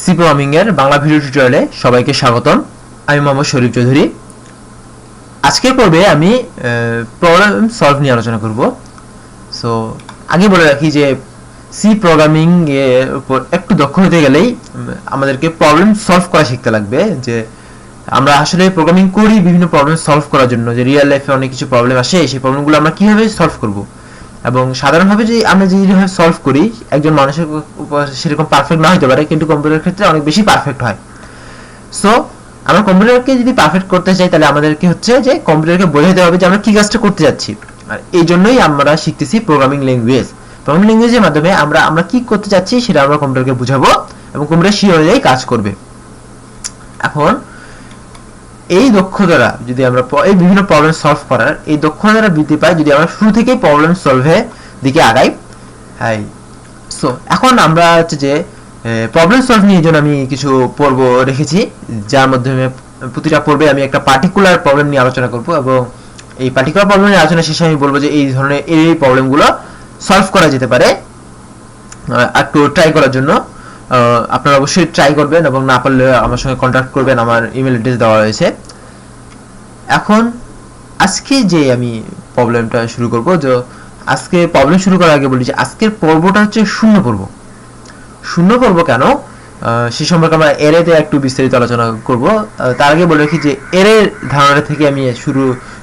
C programming এর Bangla video টিউটোরিয়ালে সবাইকে স্বাগতম। আমি মোহাম্মদ শরীফ চৌধুরী। আজকের পর্বে আমি প্রবলেম সলভ নিয়ে আলোচনা করব। সো আগে বলে রাখি যে সি প্রোগ্রামিং এর উপর একটু দক্ষ হতে গেলেই আমাদেরকে প্রবলেম সলভ করা শিখতে লাগবে। যে আমরা আসলে প্রোগ্রামিং করি বিভিন্ন প্রবলেম সলভ করার জন্য, যে রিয়েল লাইফে অনেক কিছু প্রবলেম আসে, সেই প্রবলেমগুলো আমরা কিভাবে সলভ করব। এবং সাধারণভাবে যে আমরা যেভাবে সলভ করি একজন মানুষের সেরকম পারফেক্ট না হতে পারে, কিন্তু কম্পিউটারের ক্ষেত্রে অনেক বেশি পারফেক্ট হয়। সো আমরা কম্পিউটারকে যদি পারফেক্ট করতে চাই তাহলে আমাদেরকে হচ্ছে যে কম্পিউটারকে বোঝাতে হবে যে আমরা কি কাজটা করতে যাচ্ছি। আর এই জন্যই আমরা শিখতেছি প্রোগ্রামিং ল্যাঙ্গুয়েজ। প্রোগ্রামিং ল্যাঙ্গুয়েজের মাধ্যমে আমরা কি করতে যাচ্ছি সেটা আমরা কম্পিউটারকে বুঝাবো এবং কম্পিউটার সেই অনুযায়ী কাজ করবে। এখন এই দক্ষতাটা যদি আমরা এই বিভিন্ন প্রবলেম সলভ করার এই দক্ষতাটা বৃদ্ধি পাই যদি আমরা শুরু থেকেই প্রবলেম সলভের দিকে আগাই। হ্যাঁ, সো এখন আমরা হচ্ছে যে প্রবলেম সলভ নিয়ে জন্য আমি কিছু পর্ব রেখেছি, যার মাধ্যমে প্রতিটা পর্বে আমি একটা পার্টিকুলার প্রবলেম নিয়ে আলোচনা করব এবং এই পার্টিকুলার প্রবলেম নিয়ে আলোচনা শেষে আমি বলবো যে এই ধরনের এই প্রবলেমগুলো সলভ করা যেতে পারে। একটু ট্রাই করার জন্য আপনারা অবশ্যই ট্রাই করবেন এবং না পারলে আমার সঙ্গে কন্ট্যাক্ট করবেন, আমার ইমেল অ্যাড্রেস দেওয়া রয়েছে। এখন আজকে যে আমি প্রবলেমটা শুরু করব, যে আজকে প্রবলেম শুরু করার আগে বলি যে আজকের পর্বটা হচ্ছে শূন্য পর্ব। শূন্য পর্ব কেন সে সম্পর্কে আমরা এরেতে একটু বিস্তারিত আলোচনা করব। তার আগে বলে রাখি যে এরের ধারণা থেকে আমি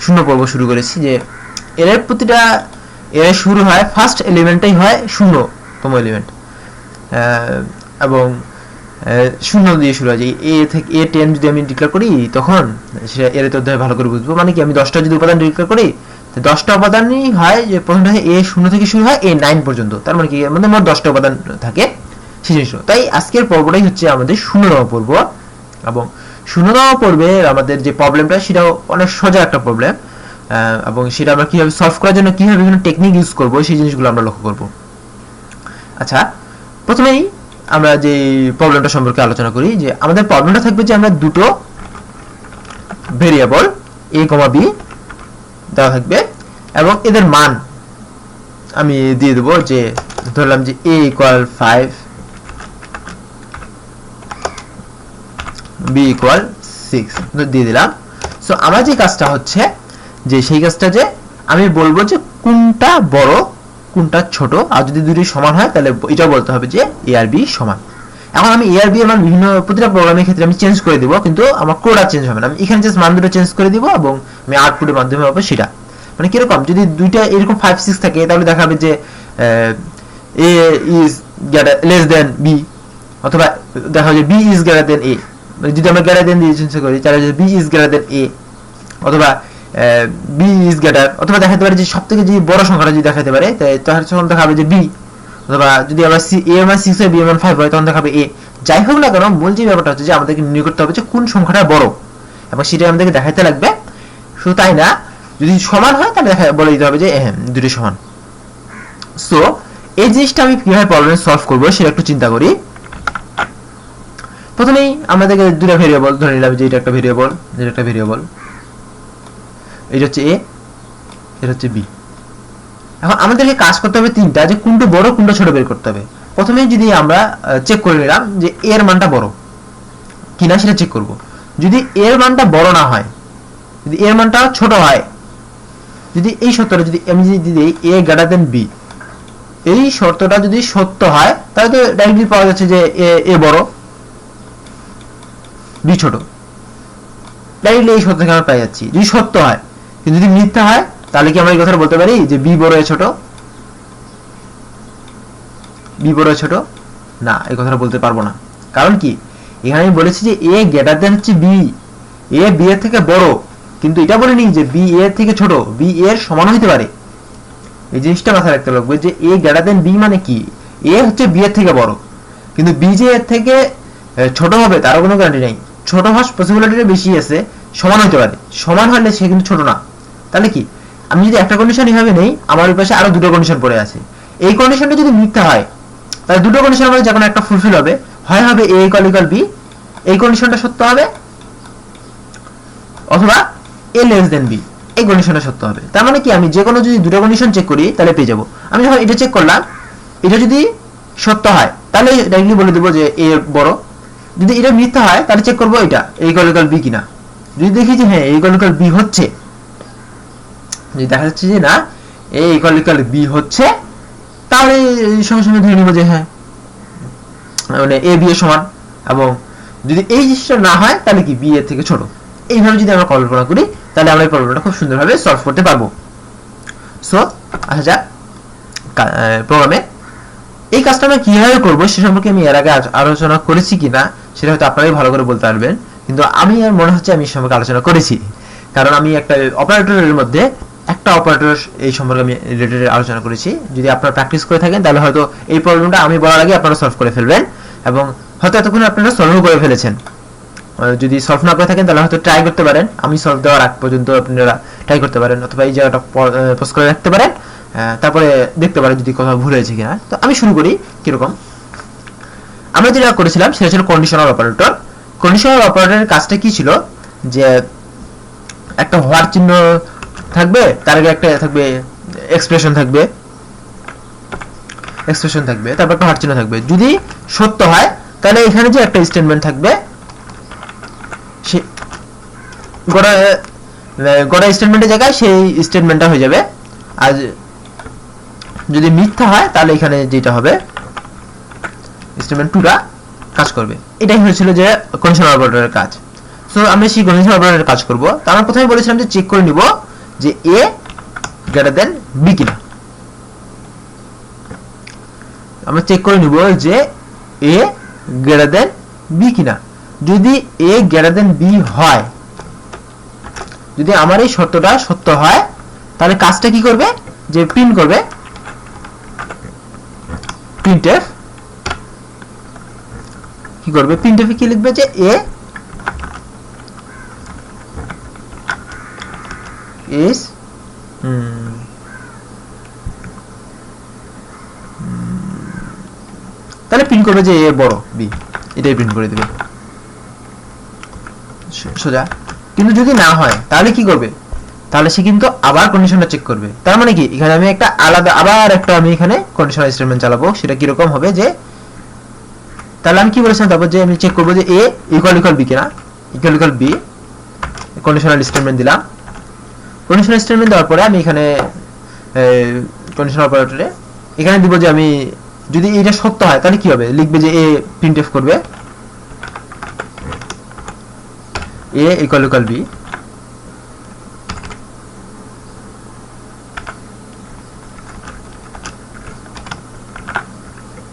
শূন্য পর্ব শুরু করেছি। যে এরের প্রতিটা এর শুরু হয় ফার্স্ট এলিমেন্টটাই হয় শূন্যতম এলিমেন্ট এবং শূন্য দিয়ে শুরু হয়। যে এ থেকে A10 যদি আমি ডিক্লেয়ার করি তখন সেটা এর অধ্যায়ে ভালো করে বুঝবো। মানে কি, আমি 10টা যদি উপাদান ডিক্লেয়ার করি 10টা উপাদানই হয় যে প্রথমটা হয় A0 থেকে শুরু হয় A9 পর্যন্ত, তার মানে কি এর মধ্যে মোট 10টা উপাদান থাকে সেই জিনিসটা। তাই আজকের পর্বটাই হচ্ছে আমাদের 0তম পর্ব এবং 0তম পর্বে আমাদের যে প্রবলেমটা সেটাও অনেক সোজা একটা প্রবলেম এবং সেটা আমরা কিভাবে সলভ করার জন্য কিভাবে বিভিন্ন টেকনিক ইউজ করবো সেই জিনিসগুলো আমরা লক্ষ্য করব। আচ্ছা, প্রথমেই আমরা যে প্রবলেমটা সম্পর্কে আলোচনা করি, যে আমাদের প্রবলেমটা থাকবে যে আমরা দুটো ভেরিয়েবল a, b দেওয়া থাকবে এবং এদের মান আমি দিয়ে দেবো। যে ধরলাম যে a = 5, b = 6 দিয়ে দিলাম। সো আমার যে কাজটা হচ্ছে যে সেই কাজটা যে আমি বলবো যে কোনটা বড় কোনটা ছোট, আর যদি দুটি সমান হয় তাহলে এটাও বলতে হবে যে a আর b সমান। এখন আমি a আর b এর মান বিভিন্ন প্রতিটা প্রোগ্রামের ক্ষেত্রে আমি চেঞ্জ করে দিব, কিন্তু আমার কোডটা চেঞ্জ হবে না। আমি এখানে জাস্ট মান দুটো চেঞ্জ করে দিব এবং আমি আউটপুটের মাধ্যমে পাবো সেটা। মানে কিরকম, যদি দুইটা এরকম 5, 6 থাকে তাহলে দেখাবে যে a is less than b, অথবা দেখা যায় b is greater than a। মানে যদি আমরা greater than দিয়ে চেঞ্জ করি তাহলে b is greater than a, অথবা b is greater, অথবা দেখাতে পারে যে সবথেকে যে বড় সংখ্যাটা যদি দেখাতে পারে তাহলে তখন দেখাবে যে b, অথবা যদি আমরা a এর মান 6 হয় b এর মান 5 হয় তখন দেখাবে a। যাই হোক না কেন, মূল যে ব্যাপারটা হচ্ছে যে আমাদেরকে নির্ণয় করতে হবে যে কোন সংখ্যাটা বড় এবং সেটা আমাদেরকে দেখাতে লাগবে। শুধু তাই না, যদি সমান হয় তাহলে বলে দিতে হবে যে হ্যাঁ দুটো সমান। সো এই জিনিসটা আমি কিভাবে প্রবলেম সলভ করবো সেটা একটু চিন্তা করি। প্রথমেই আমাদেরকে দুটো ভেরিয়েবল ধরে নিলাম, যে এটা একটা ভেরিয়েবল, এটা একটা ভেরিয়েবল, এটা হচ্ছে a, এটা হচ্ছে b। এখন আমাদেরকে কাজ করতে হবে তিনটা, যে কোনটা বড় কোনটা ছোট বের করতে হবে। প্রথমে যদি আমরা চেক করে নিলাম যে a এর মানটা বড় কিনা সেটা চেক করব। যদি a এর মানটা বড় না হয়, যদি a এর মানটা ছোট হয়, যদি এই শর্তটা যদি আমি যদি দিই a greater b, এই শর্তটা যদি সত্য হয় তাহলে তো ডাইরেক্টলি পাওয়া যাচ্ছে যে a বড় b ছোট। ডাইরেক্টলি এই শর্ত থেকে আমরা পেয়ে যাচ্ছি যদি সত্য হয়। কিন্তু যদি মিথ্যা হয় তাহলে কি আমরা এই কথাটা বলতে পারি যে b বড় এ ছোট? b বড় এ ছোট না, এই কথাটা বলতে পারবো না। কারণ কি, এখানে আমি বলেছি যে a greater than হচ্ছে b, a b এর থেকে বড়, কিন্তু এটা বলিনি যে b a এর থেকে ছোট, b a এর সমান হতে পারে। এই জিনিসটা মাথায় রাখতে হবে যে a greater than b মানে কি, a হচ্ছে b এর থেকে বড়, কিন্তু b যে এর থেকে ছোট হবে তারও কোনো গ্যারান্টি নেই। ছোট হওয়ার পসিবিলিটিটা বেশি আছে, সমান হতে পারে। সমান হলে সে কিন্তু ছোট না। তাহলে কি, আমি যদি একটা কন্ডিশন এইভাবে নেই, আমার পাশে আরো দুটো কন্ডিশন পড়ে আছে। এই কন্ডিশনটা যদি মিথ্যা হয় তাহলে দুটো কন্ডিশনের মধ্যে যে কোনো একটা ফুলফিল হবে। হয় হবে a = b, এই কন্ডিশনটা সত্য হবে, অথবা a less than b, এই কন্ডিশনটা সত্য হবে। তার মানে কি, আমি যে কোনো যদি দুটো কন্ডিশন চেক করি তাহলে পেয়ে যাব। আমি যখন এটা চেক করলাম, এটা যদি সত্য হয় তাহলে ডাইরেক্টলি বলে দেবো যে a বড়, যদি এটা মিথ্যা হয় তাহলে চেক করবো এটা a ইকুয়াল b কিনা। যদি দেখি যে হ্যাঁ a ইকুয়াল b হচ্ছে, যদি দেখা যাচ্ছে যে না a ইকুয়াল b হচ্ছে, তাহলে সঙ্গে সঙ্গে ধরে নিব যে হ্যাঁ মানে a b এর সমান। এবং যদি এই জিনিসটা না হয় তাহলে কি b এর থেকে ছোট। এইভাবে যদি আমরা কল্পনা করি তাহলে আমরা এই প্রবলেমটা খুব সুন্দরভাবে সলভ করতে পারবো। সো আসা যাক প্রোগ্রামে। এই কাজটা আমরা কিভাবে করবো সে সম্পর্কে আমি এর আগে আলোচনা করেছি কিনা সেটা হয়তো আপনারাই ভালো করে বলতে পারবেন, কিন্তু আমি আর মনে হচ্ছে আমি এই সম্পর্কে আলোচনা করেছি, কারণ আমি একটা অপারেটরের মধ্যে একটা অপারেটর এই সম্পর্কে আমি রিলেটেড আলোচনা করেছি। যদি আপনারা প্র্যাকটিস করে থাকেন তাহলে হয়তো এই প্রবলেমটা আমি বলার আগে আপনারা সলভ করে ফেলবেন, এবং হয়তো এতক্ষণ আপনারা সলভ করে ফেলেছেন। যদি সলভ না করে থাকেন তাহলে হয়তো ট্রাই করতে পারেন, আমি সলভ দেওয়ার আগ পর্যন্ত আপনারা ট্রাই করতে পারেন, অথবা এই জায়গাটা পোস্ট করে রাখতে পারেন, তারপরে দেখতে পারেন যদি কোথাও ভুল হয়েছে কিনা। তো আমি শুরু করি। কিরকম আমরা যেটা করেছিলাম সেটা ছিল কন্ডিশনাল অপারেটর। কন্ডিশনাল অপারেটরের কাজটা কি ছিল, যে একটা হোয়ার চিহ্ন থাকবে, তার আগে একটা থাকবে এক্সপ্রেশন থাকবে, তারপর একটা হোয়ার চিহ্ন থাকবে। যদি সত্য হয় তাহলে এখানে যে একটা স্টেটমেন্ট থাকবে সে গোটা স্টেটমেন্টের জায়গায় সেই স্টেটমেন্টটা হয়ে যাবে। আর যদি মিথ্যা হয় তাহলে এখানে যেটা হবে স্টেটমেন্ট 2টা কাজ করবে। এটাই হয়েছিল যে কন্ডিশনাল অপারেটরের কাজ। সো আমরা সেই কন্ডিশনাল অপারেটরের কাজ করব। তো আমরা প্রথমে বলেছিলাম যে চেক করে নিব যে a গ্রেটার দেন b কিনা। আমরা চেক করে নিব যে a গ্রেটার দেন b কিনা। যদি a গ্রেটার দেন b হয়, যদি আমার এই শর্তটা সত্য হয়, তাহলে কাজটা কি করবে, যে প্রিন্ট করবে printf। কি করবে, printf কি লিখবে যে a is তাহলে প্রিন্ট করবে যে a বড় b, এটাই প্রিন্ট করে দিবে সোজা। কিন্তু যদি না হয় তাহলে কি করবে, তাহলে সে কিন্তু আবার কন্ডিশনটা চেক করবে। তার মানে কি, এখানে আমি একটা আলাদা আবার একটা আমি এখানে কন্ডিশনাল স্টেটমেন্ট চালাবো। সেটা কি রকম হবে, যে তাহলে আমি কি বলেছিলাম, তারপর যে আমি চেক করব যে a ইকুয়াল b কিনা, ইকুয়াল b কন্ডিশনাল স্টেটমেন্ট দিলাম। কন্ডিশনাল স্টেটমেন্ট দেওয়ার পরে আমি এখানে কন্ডিশনাল অপারেটরে এখানে দিব যে আমি যদি এটা সত্য হয় তাহলে কি হবে, লিখবে যে a printf করবে a equal b।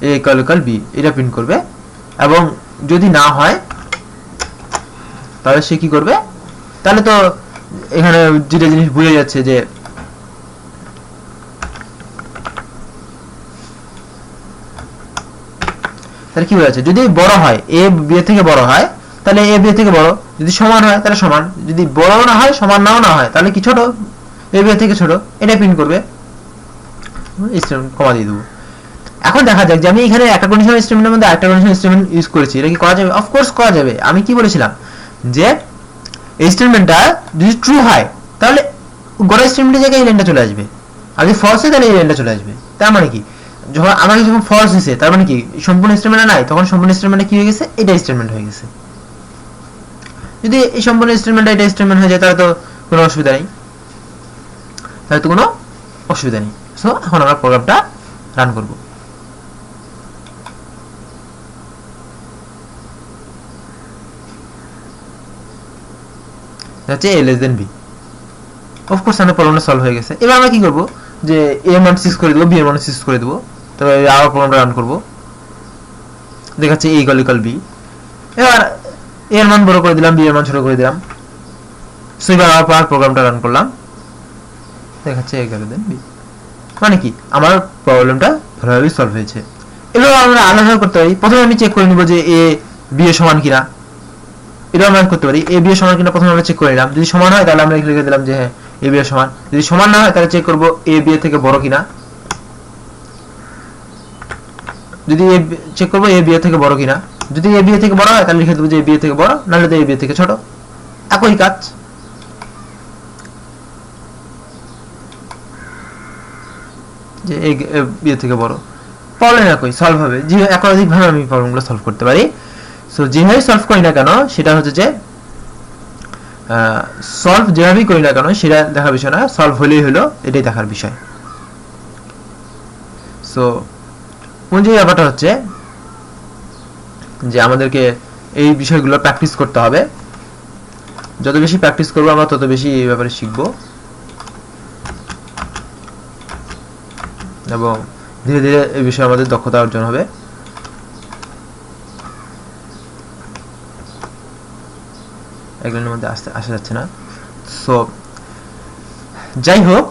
a equal b এটা প্রিন্ট করবে। এবং যদি না হয় তাহলে সে কি করবে, তাহলে তো এখানে যেটা জিনিস বুঝে যাচ্ছে যে তাহলে কি বোঝা যাচ্ছে, যদি বড় হয় a b এর থেকে বড় হয় তাহলে a b এর থেকে বড়, যদি সমান হয় তাহলে সমান, যদি বড় না হয় সমান নাও না হয় তাহলে কি ছোট, a b এর থেকে ছোট, এটা প্রিন্ট করবে। কমা দিয়ে দেবো। এখন দেখা যাক যে আমি এখানে একটা কন্ডিশনাল স্টেটমেন্টের মধ্যে আরেকটা কন্ডিশনাল স্টেটমেন্ট ইউজ করেছি, এটা কি করা যাবে? অফ কোর্স করা যাবে। আমি কি বলেছিলাম যে এই স্টেটমেন্টটা যদি ট্রু হয় তাহলে গোটা স্টেটমেন্টের জায়গায় এই লাইনটা চলে আসবে, আর যদি ফলস হয় তাহলে এই লাইনটা চলে আসবে। তার মানে কি, যখন আমাকে যখন ফলস হয়েছে তার মানে কি সম্পূর্ণ স্টেটমেন্টে নাই, তখন সম্পূর্ণ স্টেটমেন্টে কি হয়ে গেছে, এটা স্টেটমেন্ট হয়ে গেছে। যদি এই সম্পূর্ণ স্টেটমেন্টটা এটা স্টেটমেন্ট হয়ে যায় তাহলে তো কোনো অসুবিধা নেই, সো এখন আমরা প্রোগ্রামটা রান করব। হচ্ছে a less than b। Of course আমাদের প্রবলেমটা সলভ হয়ে গেছে। এবার আমরা কি করব, যে a এর মান 6 করে দেব, b এর মান 6 করে দেব। তবে আবার প্রোগ্রামটা রান করব, দেখাচ্ছে a ইকুয়াল b। এবার a এর মান বড় করে দিলাম, b এর মান ছোট করে দিলাম। সো এবার আবার প্রোগ্রামটা রান করলাম, দেখাচ্ছে a ইকুয়াল b। মানে কি, আমার প্রবলেমটা ভালোভাবে সলভ হয়েছে। এবার আমরা আলাদা করতে পারি। প্রথমে আমি চেক করে নিব যে a b এর সমান কিনা, এটা আমরা করতে পারি। a b এর সমান কিনা প্রথমে আমরা চেক করে নিলাম, যদি সমান হয় তাহলে আমরা লিখে দিলাম যে হ্যাঁ a b এর সমান। যদি সমান না হয় তাহলে চেক করব a b এর থেকে বড় কিনা। যদি চেক করব a b এর থেকে বড় কিনা, যদি a b এর থেকে বড় হয় তাহলে লিখে দেব যে a b এর থেকে বড়, নাহলে তো a b এর থেকে ছোট। একই কাজ। যে a b এর থেকে বড়, প্রবলেম একই, সলভ হবে। যে একাধিক ভাবে আমি প্রবলেমগুলো সলভ করতে পারি। সো যেভাবে সলভ করি না কেন সেটা হচ্ছে যে সলভ যেভাবেই করি না কেন সেটা দেখার বিষয় না, সলভ হলেই হলো এটাই দেখার বিষয়। সো কোন যে ব্যাপারটা হচ্ছে যে আমাদেরকে এই বিষয়গুলো প্র্যাকটিস করতে হবে। যত বেশি প্র্যাকটিস করবো আমরা তত বেশি এই ব্যাপারে শিখবো এবং ধীরে ধীরে এই বিষয়ে আমাদের দক্ষতা অর্জন হবে। এগুলোর মধ্যে আসা যাচ্ছে না। সো যাই হোক,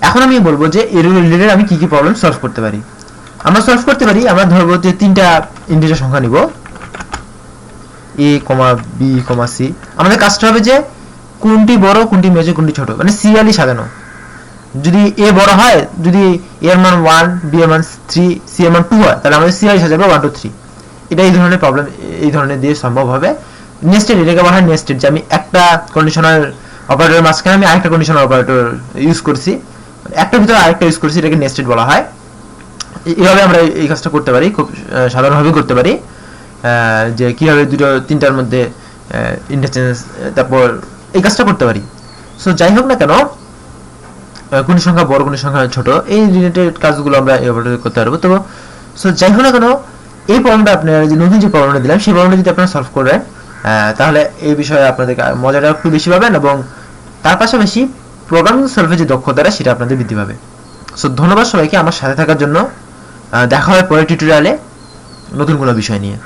এখন আমি বলবো যে এর রিলেটেড আমি কি কি প্রবলেম সলভ করতে পারি। আমরা সলভ করতে পারি, আমরা ধরবো যে 3টা ইন্টিজার সংখ্যা নিব, a, b, c। আমাদের কাজটা হবে যে কোনটি বড়, কোনটি মেজর, কোনটি ছোট, মানে সিরিয়ালি সাজানো। যদি a বড় হয়, যদি a এর মান 1, b এর মান 3, c এর মান 2 হয়, তাহলে আমাদের সিরিয়ালি সাজাবো 1 2 3। এটা এই ধরনের প্রবলেম এই ধরনের দিয়ে সম্ভব হবে। নেস্টেড, এটাকে বলা হয় নেস্টেড, যে আমি একটা কন্ডিশনাল অপারেটরের মাঝখানে আমি আরেকটা কন্ডিশনাল অপারেটর ইউজ করছি, একটার ভিতরে আরেকটা ইউজ করছি, এটাকে নেস্টেড বলা হয়। এইভাবে আমরা এই কাজটা করতে পারি, খুব সাধারণভাবে করতে পারি, যে কিভাবে দুটো তিনটার মধ্যে ইন্টারচেঞ্জ, তারপর এই কাজটা করতে পারি। সো যাই হোক না কেন, কোন সংখ্যা বড়, কোন সংখ্যা ছোট, এই রিলেটেড কাজগুলো আমরা এভাবে করতে পারবো। তো সো যাই হোক না কেন, এই প্রবলেমটা আপনারা যে নতুন যে প্রবলেমটা দিলাম সেই প্রবলেমটা যদি আপনারা সলভ করেন, তাহলে এই বিষয়ে আপনাদের মজাটা একটু বেশি পাবেন এবং তার পাশাপাশি প্রোগ্রামিং সলভের যে দক্ষতাটা সেটা আপনাদের বৃদ্ধি পাবে। সো ধন্যবাদ সবাইকে আমার সাথে থাকার জন্য। দেখা হয় পরের টিউটোরিয়ালে নতুন কোনো বিষয় নিয়ে।